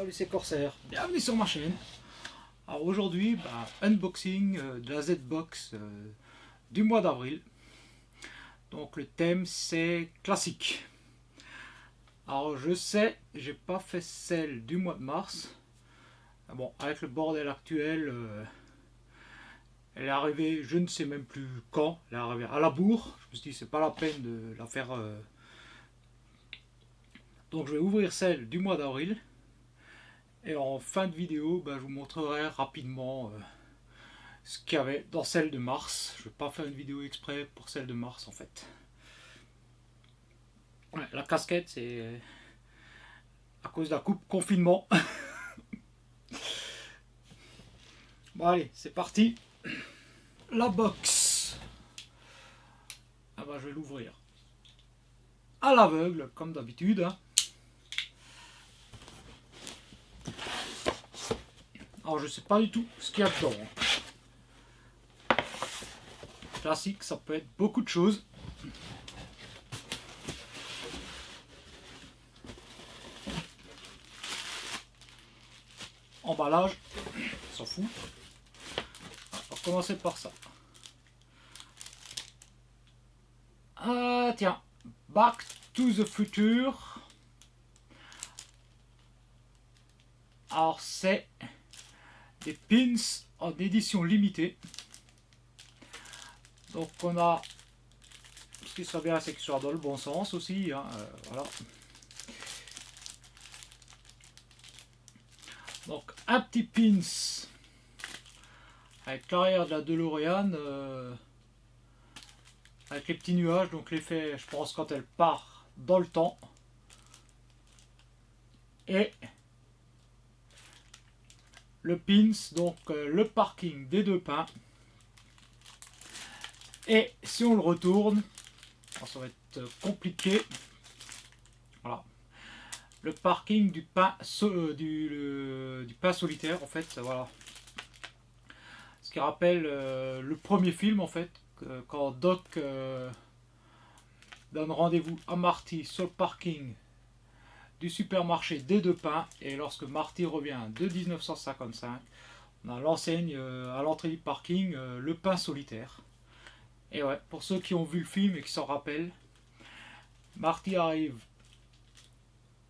Salut, c'est Corsair, bienvenue sur ma chaîne. Alors aujourd'hui, unboxing de la Z-Box du mois d'avril. Donc le thème c'est classique. Alors je sais, j'ai pas fait celle du mois de mars. Bon, avec le bordel actuel, elle est arrivée, je ne sais même plus quand, elle est arrivée à la bourre. Je me suis dit c'est pas la peine de la faire. Donc je vais ouvrir celle du mois d'avril. Et en fin de vidéo, je vous montrerai rapidement ce qu'il y avait dans celle de mars. Je ne vais pas faire une vidéo exprès pour celle de mars en fait. Ouais, la casquette, c'est à cause de la coupe confinement. Bon allez, c'est parti. La box. Je vais l'ouvrir à l'aveugle comme d'habitude. Alors je sais pas du tout ce qu'il y a dedans. Classique, ça peut être beaucoup de choses. Emballage, on s'en fout. On va commencer par ça. Ah tiens, Back to the Future. Alors c'est des pins en édition limitée. Donc on a, ce qui serait bien c'est qu'ils soient dans le bon sens aussi, hein, voilà. Donc un petit pins avec l'arrière de la DeLorean, avec les petits nuages, donc l'effet je pense quand elle part dans le temps. Et le pins, donc le parking des deux pins. Et si on le retourne, ça va être compliqué. Voilà. Le parking du pain, du pain solitaire, en fait, voilà. Ce qui rappelle le premier film, en fait, quand Doc donne rendez-vous à Marty sur le parking du supermarché des deux pains. Et lorsque Marty revient de 1955, on a l'enseigne à l'entrée du parking, le pain solitaire. Et ouais, pour ceux qui ont vu le film et qui s'en rappellent, Marty arrive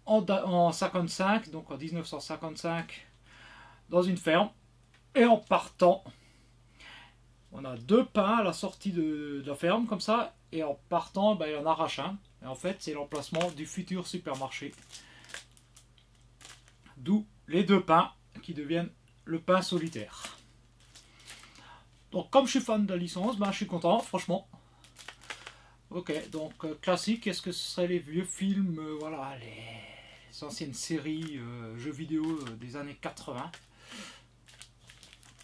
en 55, donc en 1955, dans une ferme. Et en partant, on a deux pains à la sortie de la ferme, comme ça. Et en partant, il en arrache un. Et en fait, c'est l'emplacement du futur supermarché. D'où les deux pains qui deviennent le pain solitaire. Donc comme je suis fan de la licence, je suis content, franchement. Ok, donc classique, est-ce que ce serait les vieux films, voilà, les anciennes séries, jeux vidéo des années 80. En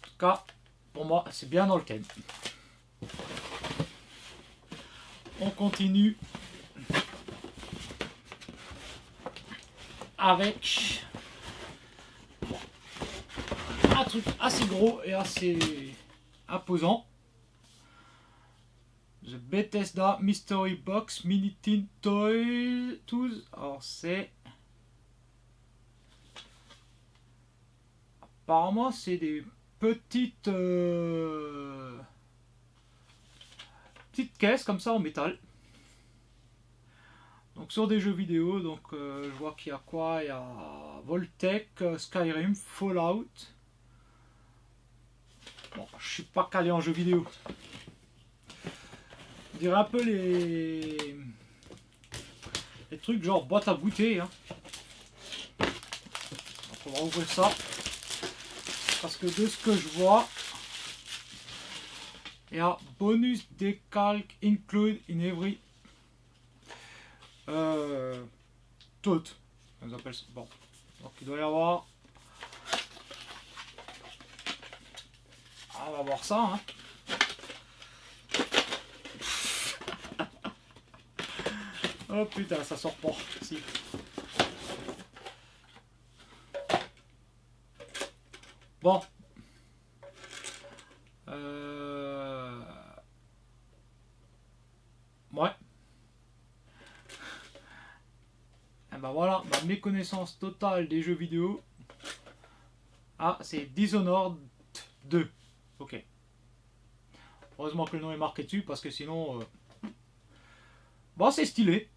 tout cas, pour moi, c'est bien dans le thème. On continue avec un truc assez gros et assez imposant. The Bethesda Mystery Box Mini Teen Toys. Alors c'est... Apparemment c'est des petites caisses comme ça en métal. Donc sur des jeux vidéo, donc je vois qu'il y a quoi? Il y a Voltec, Skyrim, Fallout. Bon, je suis pas calé en jeux vidéo. On dirait un peu les trucs genre boîte à goûter. Hein. Donc on va ouvrir ça. Parce que de ce que je vois, il y a bonus decalc include in every tout. On appelle ça. Bon. Donc il doit y avoir. On va voir ça. Hein. Oh putain, ça sort pas. Si. Bon. Ouais. Et voilà, ma méconnaissance totale des jeux vidéo. Ah, c'est Dishonored 2. Ok. Heureusement que le nom est marqué dessus, parce que sinon... Bon, c'est stylé.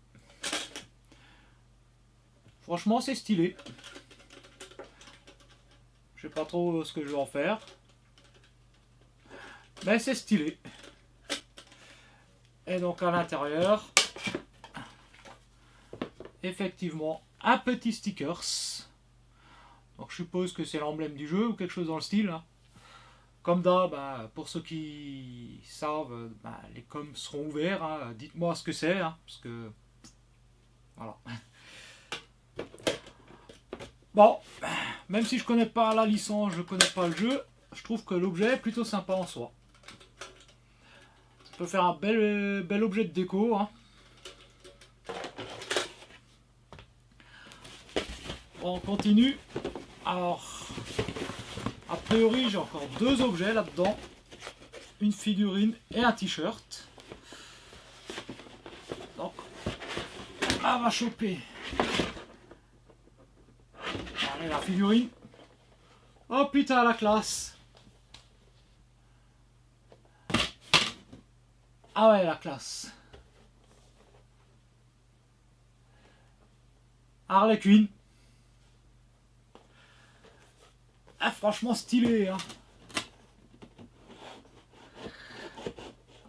Franchement, c'est stylé. Je sais pas trop ce que je vais en faire. Mais c'est stylé. Et donc à l'intérieur, effectivement, un petit stickers. Donc je suppose que c'est l'emblème du jeu ou quelque chose dans le style. Hein. Comme d'hab, bah, pour ceux qui savent, bah, les coms seront ouverts. Hein. Dites-moi ce que c'est, hein, parce que voilà. Bon, même si je connais pas la licence, je connais pas le jeu, je trouve que l'objet est plutôt sympa en soi. Ça peut faire un bel objet de déco. Hein. Bon, on continue. Alors, a priori, j'ai encore 2 objets là-dedans. Une figurine et un t-shirt. Donc, on va choper. Allez, la figurine. Oh putain, la classe. Ah ouais, la classe. Harley Quinn. Ah, franchement stylé. Hein.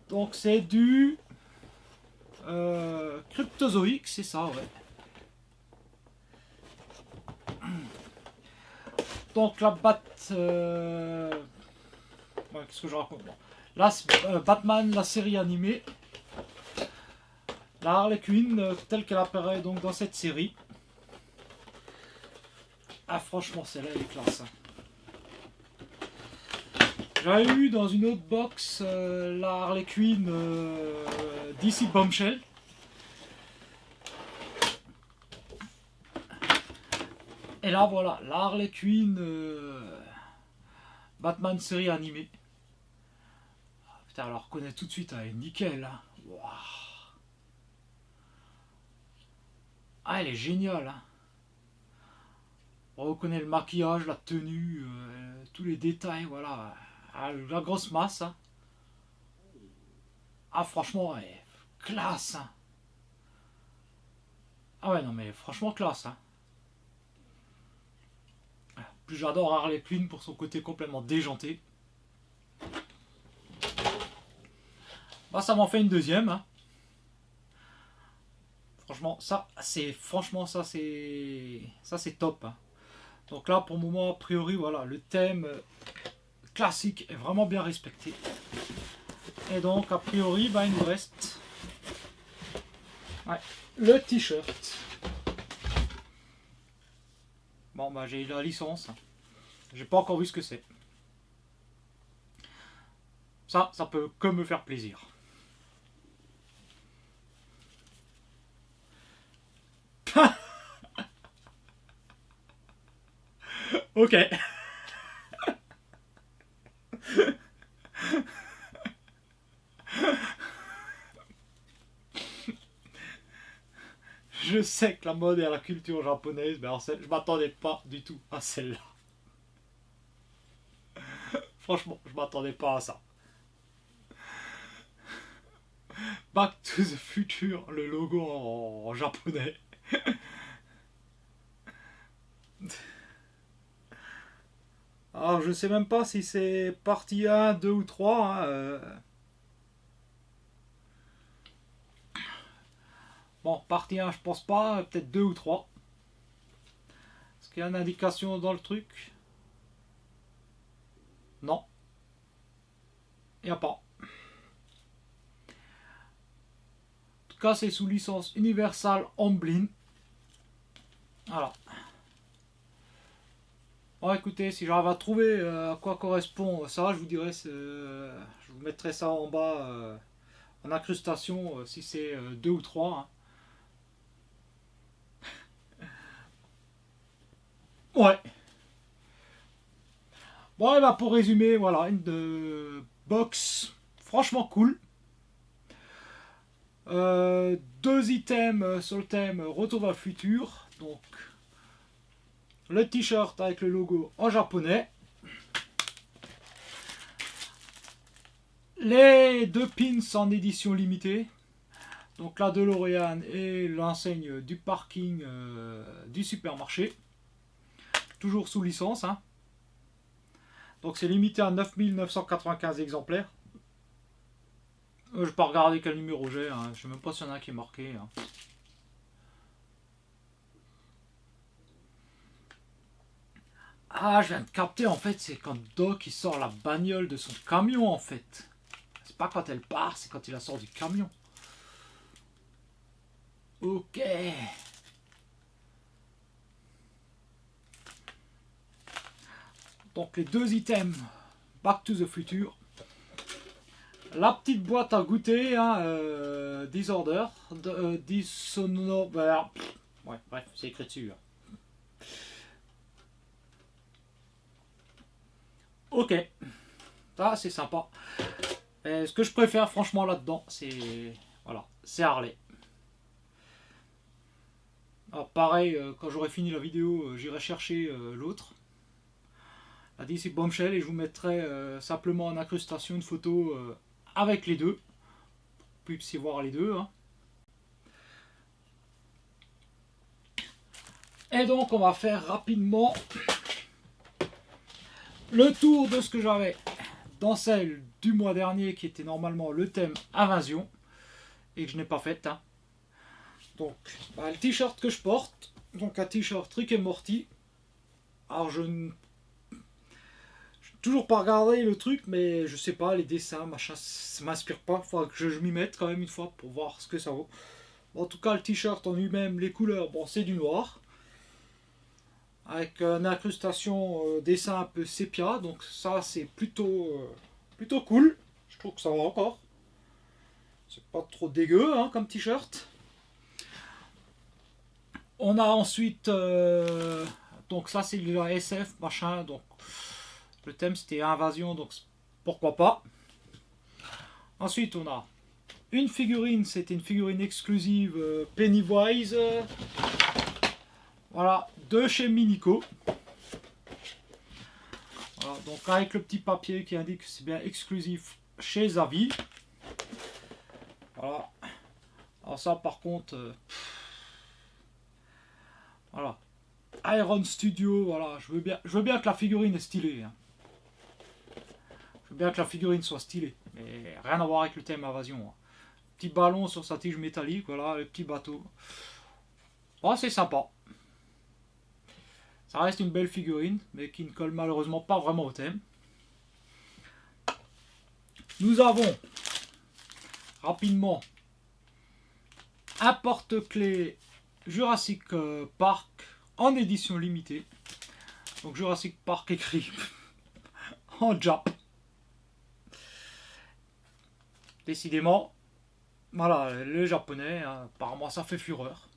Donc c'est du cryptozoïque, c'est ça, ouais. Donc la ouais, qu'est-ce que je raconte bon. La Batman, la série animée. La Harley Quinn, telle qu'elle apparaît donc dans cette série. Ah franchement, celle-là, elle est classe. Hein. J'avais eu dans une autre box la Harley Quinn DC Bombshell. Et là voilà, la Harley Quinn Batman série animée. Ah, putain, alors on reconnaît tout de suite, elle est nickel. Hein. Wow. Ah, elle est géniale. Hein. On reconnaît le maquillage, la tenue, tous les détails, voilà. Ah, la grosse masse. Hein. Ah, franchement, elle est classe. Hein. Ah ouais, non, mais franchement, classe. Hein. Plus j'adore Harley Quinn pour son côté complètement déjanté. Bah, ça m'en fait une deuxième. Hein. Franchement, ça c'est top. Hein. Donc là, pour le moment, a priori, voilà, le thème classique est vraiment bien respecté. Et donc, a priori, bah, il nous reste ouais, le t-shirt. Bon, bah, j'ai la licence. J'ai pas encore vu ce que c'est. Ça peut que me faire plaisir. Ok. Je sais que la mode et la culture japonaise, mais alors je m'attendais pas du tout à celle-là. Franchement, je m'attendais pas à ça. Back to the Future, le logo en japonais. Alors je sais même pas si c'est partie 1, 2 ou 3. Hein, Bon, partie 1 je pense pas, peut-être 2 ou 3. Est-ce qu'il y a une indication dans le truc? Non. Il n'y a pas. En tout cas c'est sous licence Universal Amblin. Voilà. Bon écoutez, si j'arrive à trouver à quoi correspond ça, je vous dirai, je vous mettrai ça en bas en incrustation si c'est 2 ou 3. Hein. Ouais. Bon et bah pour résumer, voilà, une box franchement cool. 2 items sur le thème Retour vers le futur. Donc le t-shirt avec le logo en japonais. Les deux pins en édition limitée. Donc la DeLorean et l'enseigne du parking du supermarché. Toujours sous licence. Hein. Donc c'est limité à 9995 exemplaires. Je vais pas regarder quel numéro j'ai. Hein. Je sais même pas s'il y en a un qui est marqué. Hein. Ah, je viens de capter en fait, c'est quand Doc il sort la bagnole de son camion en fait. C'est pas quand elle part, c'est quand il la sort du camion. Ok. Donc les deux items Back to the Future. La petite boîte à goûter, hein, Disorder, Dishonor... ouais, bref, c'est écrit dessus. Hein. Ok. Ça, c'est sympa. Ce que je préfère franchement là-dedans, c'est... Voilà, c'est Harley. Alors pareil, quand j'aurai fini la vidéo, j'irai chercher l'autre. La DC Bombshell, et je vous mettrai simplement en incrustation une photo avec les deux. Pour que vous puissiez voir les deux. Hein. Et donc on va faire rapidement le tour de ce que j'avais dans celle du mois dernier qui était normalement le thème Invasion et que je n'ai pas fait. Hein. Donc le t-shirt que je porte, donc un t-shirt Rick et Morty. Alors je n'ai toujours pas regardé le truc, mais je sais pas, les dessins, machin, ça m'inspire pas. Faudra que je m'y mette quand même une fois pour voir ce que ça vaut. Bon, en tout cas, le t-shirt en lui-même, les couleurs, bon, c'est du noir. Avec une incrustation dessin un peu sépia, donc ça c'est plutôt cool. Je trouve que ça va encore. C'est pas trop dégueu hein, comme t-shirt. On a ensuite donc ça c'est la SF machin, donc le thème c'était Invasion, donc pourquoi pas. Ensuite on a une figurine, c'était une figurine exclusive Pennywise. Voilà, de chez Minico. Voilà, donc avec le petit papier qui indique que c'est bien exclusif chez Zavi. Voilà. Alors ça par contre, voilà. Iron Studio, voilà. Je veux bien que la figurine est stylée. Hein. Je veux bien que la figurine soit stylée, mais rien à voir avec le thème Invasion. Hein. Petit ballon sur sa tige métallique, voilà, le petit bateau. Oh, c'est sympa. Ça reste une belle figurine, mais qui ne colle malheureusement pas vraiment au thème. Nous avons rapidement un porte-clés Jurassic Park en édition limitée. Donc Jurassic Park écrit en Jap. Décidément, voilà, le japonais, hein, apparemment ça fait fureur.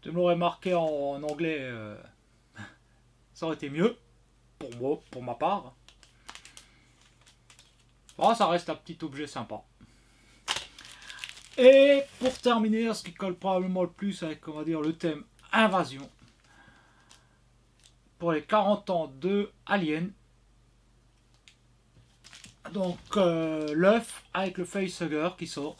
Tu me l'aurais marqué en anglais, ça aurait été mieux, pour moi, pour ma part. Bon, ça reste un petit objet sympa. Et pour terminer, ce qui colle probablement le plus avec, on va dire, le thème Invasion, pour les 40 ans de Alien, donc l'œuf avec le facehugger qui sort.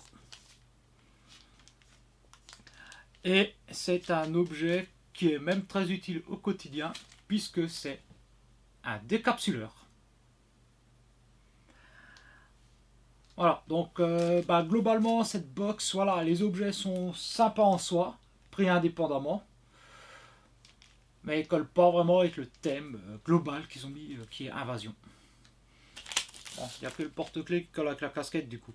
Et c'est un objet qui est même très utile au quotidien puisque c'est un décapsuleur. Voilà, donc globalement cette box, voilà, les objets sont sympas en soi, pris indépendamment, mais ils collent pas vraiment avec le thème global qu'ils ont mis, qui est Invasion. Bon, il n'y a que le porte-clés qui colle avec la casquette du coup.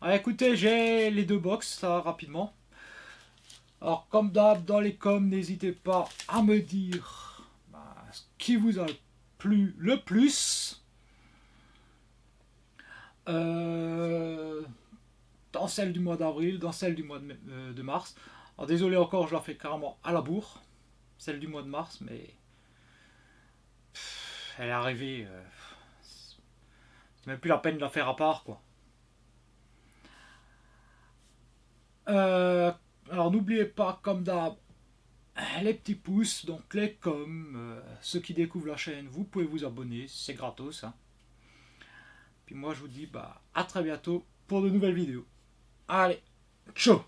Alors, écoutez, j'ai les deux box, ça rapidement. Alors comme d'hab dans les coms, n'hésitez pas à me dire ce qui vous a plu le plus. Dans celle du mois d'avril, dans celle du mois de mars. Alors désolé encore, je la fais carrément à la bourre, celle du mois de mars, mais elle est arrivée, c'est même plus la peine de la faire à part quoi. Alors n'oubliez pas, comme d'hab, les petits pouces, donc les coms, ceux qui découvrent la chaîne, vous pouvez vous abonner, c'est gratos. Hein. Puis moi je vous dis à très bientôt pour de nouvelles vidéos. Allez, ciao!